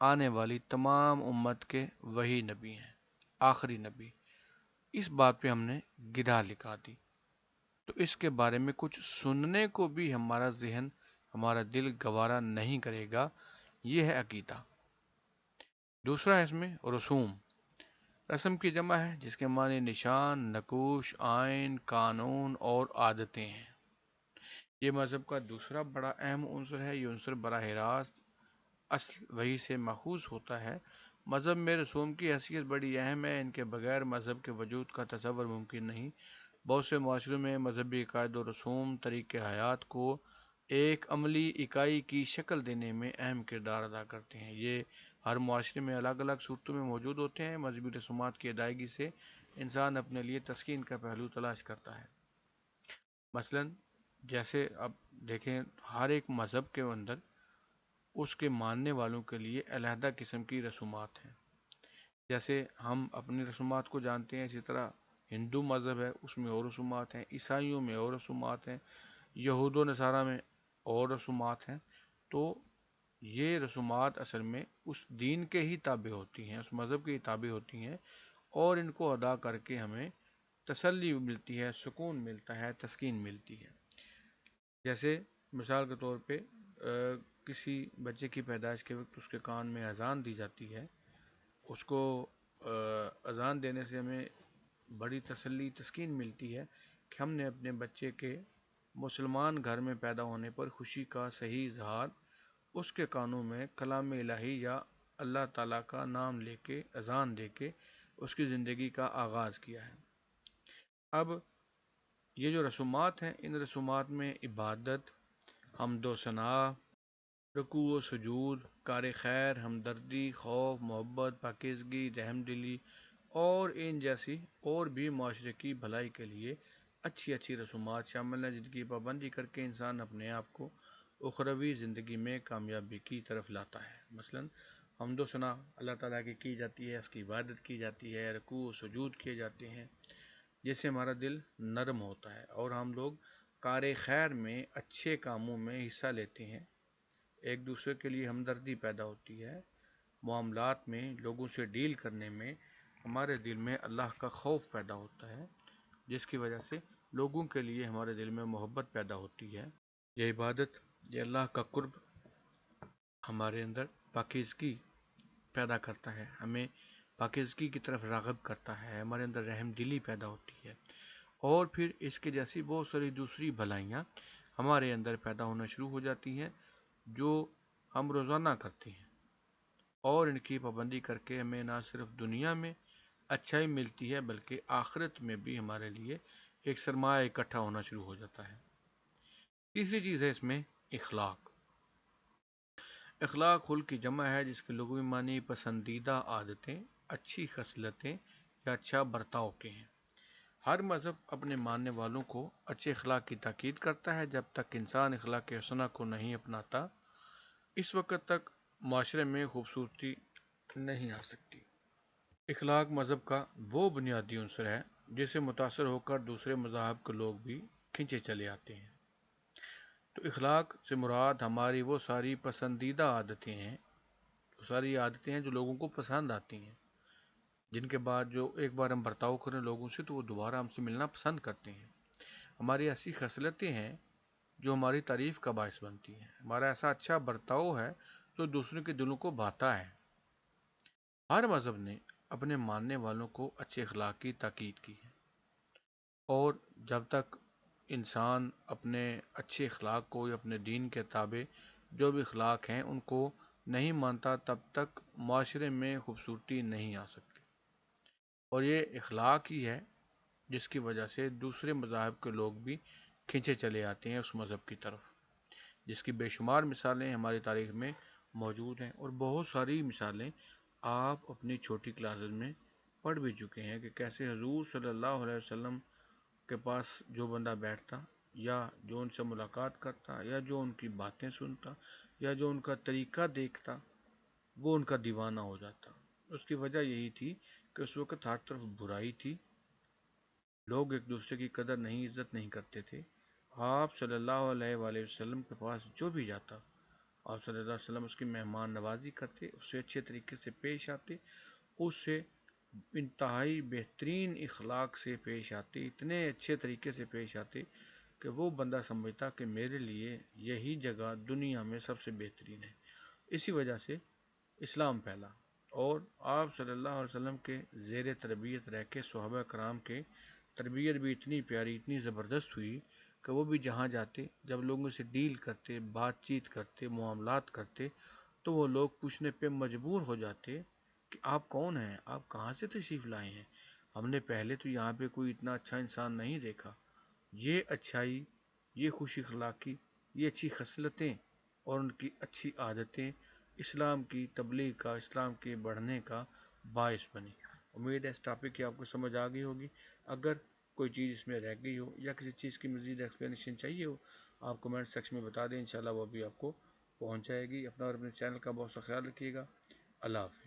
آنے والی تمام امت کے وہی نبی ہیں، آخری نبی۔ اس بات پہ ہم نے گدھا لکھا دی، تو اس کے بارے میں کچھ سننے کو بھی ہمارا ذہن، ہمارا دل گوارا نہیں کرے گا۔ یہ ہے عقیدہ۔ دوسرا ہے اس میں رسوم۔ رسم کی جمع ہے جس کے معنی نشان، نقوش، آئین، قانون اور عادتیں ہیں۔ یہ مذہب کا دوسرا بڑا اہم عنصر ہے۔ یہ عنصر براہ راست اصل وحی سے ماخوذ ہوتا ہے۔ مذہب میں رسوم کی حیثیت بڑی اہم ہے۔ ان کے بغیر مذہب کے وجود کا تصور ممکن نہیں۔ بہت سے معاشروں میں مذہبی عقائد و رسوم طریق حیات کو ایک عملی اکائی کی شکل دینے میں اہم کردار ادا کرتے ہیں۔ یہ ہر معاشرے میں الگ الگ صورتوں میں موجود ہوتے ہیں۔ مذہبی رسومات کی ادائیگی سے انسان اپنے لیے تسکین کا پہلو تلاش کرتا ہے۔ مثلاً جیسے اب دیکھیں، ہر ایک مذہب کے اندر اس کے ماننے والوں کے لیے علیحدہ قسم کی رسومات ہیں۔ جیسے ہم اپنی رسومات کو جانتے ہیں، اسی طرح ہندو مذہب ہے، اس میں اور رسومات ہیں، عیسائیوں میں اور رسومات ہیں، یہود و نصارہ میں اور رسومات ہیں۔ تو یہ رسومات اصل میں اس دین کے ہی تابع ہوتی ہیں، اس مذہب کے ہی تابع ہوتی ہیں، اور ان کو ادا کر کے ہمیں تسلی ملتی ہے، سکون ملتا ہے، تسکین ملتی ہے۔ جیسے مثال کے طور پہ کسی بچے کی پیدائش کے وقت اس کے کان میں اذان دی جاتی ہے، اس کو اذان دینے سے ہمیں بڑی تسلی، تسکین ملتی ہے کہ ہم نے اپنے بچے کے مسلمان گھر میں پیدا ہونے پر خوشی کا صحیح اظہار اس کے کانوں میں کلام الہی یا اللہ تعالیٰ کا نام لے کے، اذان دے کے اس کی زندگی کا آغاز کیا ہے۔ اب یہ جو رسومات ہیں، ان رسومات میں عبادت، حمد و ثنا، رکوع و سجود، کار خیر، ہمدردی، خوف، محبت، پاکیزگی، رحم دلی اور ان جیسی اور بھی معاشرے کی بھلائی کے لیے اچھی رسومات شامل ہیں، جن کی پابندی کر کے انسان اپنے آپ کو اخروی زندگی میں کامیابی کی طرف لاتا ہے۔ مثلاً حمد و ثنا اللہ تعالیٰ کی جاتی ہے، اس کی عبادت کی جاتی ہے، رکوع و سجود کیے جاتے ہیں، جس سے ہمارا دل نرم ہوتا ہے، اور ہم لوگ کار خیر میں، اچھے کاموں میں حصہ لیتے ہیں، ایک دوسرے کے لیے ہمدردی پیدا ہوتی ہے، معاملات میں، لوگوں سے ڈیل کرنے میں ہمارے دل میں اللہ کا خوف پیدا ہوتا ہے، جس کی وجہ سے لوگوں کے لیے ہمارے دل میں محبت پیدا ہوتی ہے۔ یہ عبادت، یہ اللہ کا قرب ہمارے اندر پاکیزگی پیدا کرتا ہے، ہمیں پاکیزگی کی طرف راغب کرتا ہے، ہمارے اندر رحم دلی پیدا ہوتی ہے، اور پھر اس کے جیسی بہت ساری دوسری بھلائیاں ہمارے اندر پیدا ہونا شروع ہو جاتی ہیں، جو ہم روزانہ کرتے ہیں، اور ان کی پابندی کر کے ہمیں نہ صرف دنیا میں اچھائی ملتی ہے بلکہ آخرت میں بھی ہمارے لیے ایک سرمایہ اکٹھا ہونا شروع ہو جاتا ہے۔ تیسری چیز ہے اس میں اخلاق۔ اخلاق خلق کی جمع ہے جس کے لغوی معنی پسندیدہ عادتیں، اچھی خصلتیں یا اچھا برتاؤ کے ہیں۔ ہر مذہب اپنے ماننے والوں کو اچھے اخلاق کی تاکید کرتا ہے۔ جب تک انسان اخلاق حسنہ کو نہیں اپناتا، اس وقت تک معاشرے میں خوبصورتی نہیں آ سکتی۔ اخلاق مذہب کا وہ بنیادی عنصر ہے جس سے متاثر ہو کر دوسرے مذاہب کے لوگ بھی کھنچے چلے آتے ہیں۔ تو اخلاق سے مراد ہماری وہ ساری پسندیدہ عادتیں ہیں، جو لوگوں کو پسند آتی ہیں، جن کے بعد جو ایک بار ہم برتاؤ کریں لوگوں سے تو وہ دوبارہ ہم سے ملنا پسند کرتے ہیں۔ ہماری ایسی خصلتیں ہیں جو ہماری تعریف کا باعث بنتی ہیں، ہمارا ایسا اچھا برتاؤ ہے جو دوسروں کے دلوں کو بھاتا ہے۔ ہر مذہب نے اپنے ماننے والوں کو اچھے اخلاق کی تاکید کی ہے، اور جب تک انسان اپنے اچھے اخلاق کو یا اپنے دین کے تابع جو بھی اخلاق ہیں ان کو نہیں مانتا، تب تک معاشرے میں خوبصورتی نہیں آ سکتی، اور یہ اخلاق ہی ہے جس کی وجہ سے دوسرے مذاہب کے لوگ بھی کھنچے چلے آتے ہیں اس مذہب کی طرف، جس کی بے شمار مثالیں ہماری تاریخ میں موجود ہیں، اور بہت ساری مثالیں آپ اپنی چھوٹی کلاسز میں پڑھ بھی چکے ہیں کہ کیسے حضور صلی اللہ علیہ وسلم کے پاس جو بندہ بیٹھتا یا جو ان سے ملاقات کرتا یا جو ان کی باتیں سنتا یا جو ان کا طریقہ دیکھتا، وہ ان کا دیوانہ ہو جاتا۔ اس کی وجہ یہی تھی کہ اس وقت ہر طرف برائی تھی، لوگ ایک دوسرے کی قدر نہیں، عزت نہیں کرتے تھے۔ آپ صلی اللہ علیہ وآلہ وسلم کے پاس جو بھی جاتا آپ صلی اللہ علیہ وسلم اس کی مہمان نوازی کرتے، اس سے اچھے طریقے سے پیش آتے، اس سے انتہائی بہترین اخلاق سے پیش آتے، اتنے اچھے طریقے سے پیش آتے کہ وہ بندہ سمجھتا کہ میرے لیے یہی جگہ دنیا میں سب سے بہترین ہے۔ اسی وجہ سے اسلام پھیلا، اور آپ صلی اللہ علیہ وسلم کے زیر تربیت رہ کے صحابہ کرام کے تربیت بھی اتنی پیاری، اتنی زبردست ہوئی کہ وہ بھی جہاں جاتے، جب لوگوں سے ڈیل کرتے، بات چیت کرتے، معاملات کرتے، تو وہ لوگ پوچھنے پہ مجبور ہو جاتے کہ آپ کون ہیں، آپ کہاں سے تشریف لائے ہیں، ہم نے پہلے تو یہاں پہ کوئی اتنا اچھا انسان نہیں دیکھا۔ یہ اچھائی، یہ خوش اخلاقی، یہ اچھی خصلتیں اور ان کی اچھی عادتیں اسلام کی تبلیغ کا، اسلام کے بڑھنے کا باعث بنی۔ امید ہے اس ٹاپک کی آپ کو سمجھ آ گئی ہوگی۔ اگر کوئی چیز اس میں رہ گئی ہو یا کسی چیز کی مزید ایکسپلینیشن چاہیے ہو، آپ کمنٹ سیکشن میں بتا دیں، انشاءاللہ وہ بھی آپ کو پہنچ جائے گی۔ اپنا اور اپنے چینل کا بہت سا خیال رکھیے گا۔ اللہ حافظ۔